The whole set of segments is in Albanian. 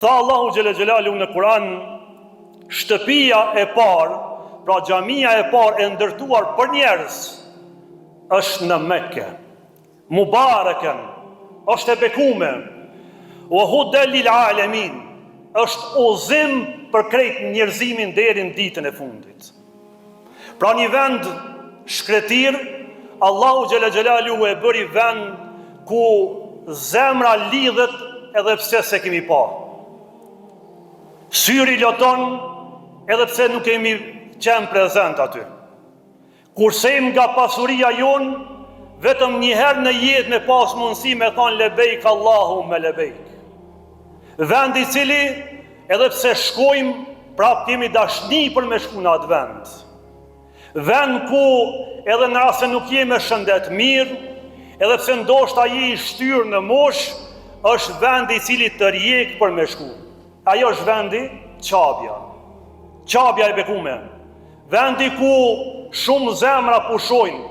Tha Allahu xhela xhelalu në Kur'an, shtëpia e parë, pra xhamia e parë e ndërtuar për njerëz, është në Mekke. Mubareken, është e bekuar. Wa hudan lil alamin, është udhëzim për krejt njerëzimin deri në ditën e fundit. Pra një vend shkretir, Allahu xhela xhelalu e bëri vend ku zemra lidhet edhe pse se kemi pa. Syri loton edhe pse nuk kemi qenë prezent aty. Kursejmë nga pasuria jonë, vetëm njëherë në jetë me pas mundësi me thonë lebejk Allahu me lebejk. Vend i cili edhe pse shkojmë, prap kemi dashni për me shku në atë vend. Vend ku edhe në rast se nuk jemi shëndet mirë, edhe pse ndoshta je i shtyrë në mosh, është vendi i cili të rjek për me shku. Ajo është vendi Qabja. Qabja e bekume. Vendi ku shumë zemra pushojnë,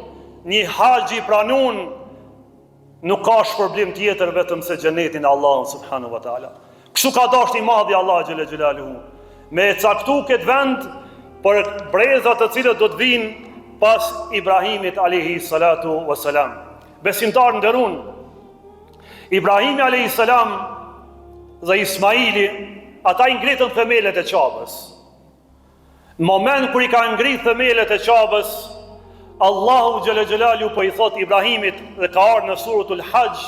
një haxhi pranun, nuk ka shpërblim tjetër vetëm se xhenetin e Allahut subhanahu wa taala. Kështu ka dashur i madhi Allah xhela xhelaluhu me caktu këtë vend për brezat të cilët do të vinë pas Ibrahimit alayhi salatu wassalam. Besimtar nderun, Ibrahimi alayhi salam dhe Ismaili, ata i ngritën themelet e Qabës. Në moment kur i ka ngritë themelet e Qabës, Allahu xhela xhelalu po i thot Ibrahimit, dhe ka ardhur në suratul Hajj,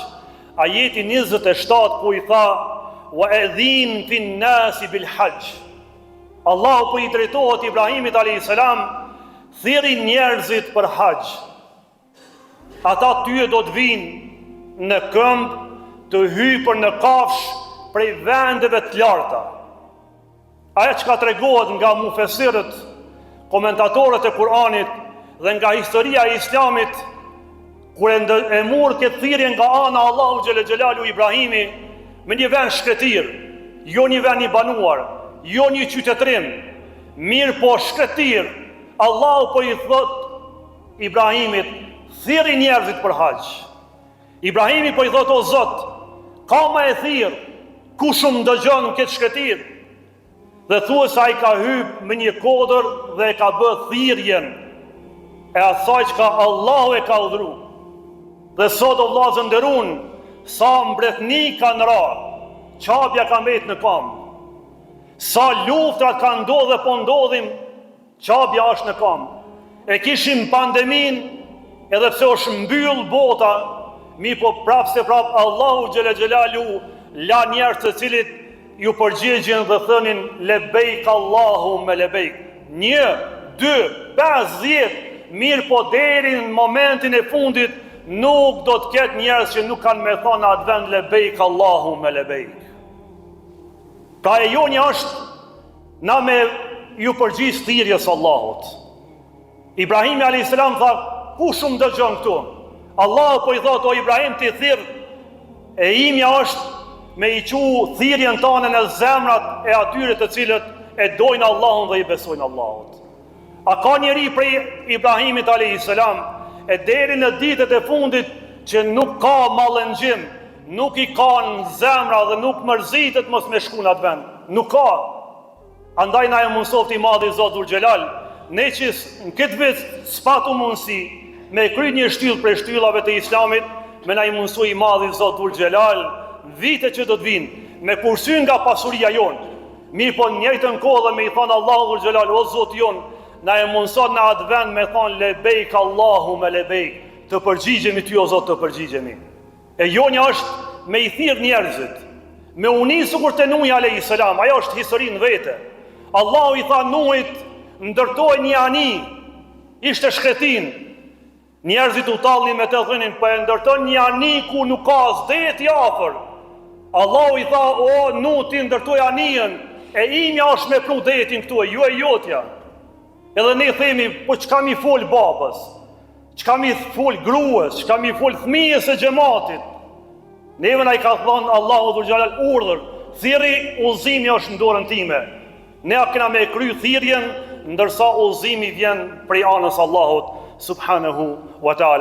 ajeti 27, ku i tha wa adhin fin nasi bil hajj. Allahu po i drejtohet Ibrahimit alayhis salam, thirrni njerëzit për hajj. Ata ty do të vinë në këmbë, të hyjnë në kafsh prej vendeve të larta. Ajo që ka tregohet nga mufesirët, komentatorët e Kur'anit dhe nga historia e Islamit, kur e mur këtë thirrje nga ana Allahu xhela xhelalu Ibrahimi me një vend shkretir, jo një vend i banuar, jo një qytetrim, mirë po shkretir, Allahu po i thot Ibrahimit, thirrni njerëzit për hajj. Ibrahimi po i thot, o Zot, ka më e thirr, kush më dëgjon këtë shkretir? Dhe thua se ai ka hyp me një kodër dhe e ka bë thirrjen e asaj që Allahu e ka udhëru. Dhe sot o vllazë nderun, sa mbretëni kanë ra, Qabja ka mbet në kam. Sa luftrat kanë ndodhur dhe po ndodhin, Qabja është në kam. E kishim pandemin, edhe pse është mbyll bota, mi po prap se prap Allahu xhela xhelalu la njerëz të cilit ju përgjigjen dhe thënin lebejk Allahu me lebejk. 1, 2, 5, 10, mirë po deri në momentin e fundit nuk do të ketë njerëz që nuk kanë me thonë atë vend lebejk Allahu me lebejk. Pra e jonja është na me ju përgjigj thirrjes Allahut. Ibrahimi alayhis salam tha, kush më dëgjon këtu? Allahu po i thot, o Ibrahim, ti thirr, e imja është me i qu thirrjen tane në zemrat e atyre të cilët e dojnë Allahun dhe i besojnë Allahut. A ka njeri prej Ibrahimit alayhis salam e deri në ditët e fundit që nuk ka mallëngjim, nuk i ka në zemra dhe nuk mërzitet mos me shku në atë vend? Nuk ka. Andaj na e mundsoft i madhi Zot Dhul Xhelal, ne që në këtë vit s'patu mundësi me kry një shtyllë prej shtyllave të Islamit, me na i mundësoj i madhi Zot Dhul Xhelal, vite që do të vinë, me kursyn nga pasuria jonë, mirë po njëjtën kohë dhe me i thonë Allahu Dhul Xhelal, o Zot jonë, na e mundëson në atë vend me thonë lebejk Allahu me lebejk, të përgjigjemi ty o Zot, të përgjigjemi. E jonja është me i thirr njerëzit, me unisë kur të Nuhi alayhis salam, ajo është historinë vete. Allahu i tha Nuhit, ndërtoj një ani, ishte shkretin, njerëzit u tallnin me të thënin, po e ndërton një ani ku nuk ka zdeti afër. Allahu i tha, o Nuh, ti ndërtoj anijen, e imja është me pru detin këtu, ju e jotja. Edhe ne themi, po çka mi fol babës, çka mi fol gruas, çka mi fol fëmijës së xhamatit. Neve na i ka thënë Allahu Dhul Xhelal urdhër, thirrri, udhëzimi është në dorën time. Ne kena me kry thirrjen, ndërsa udhëzimi vjen prej anës Allahut subhanahu wa taala.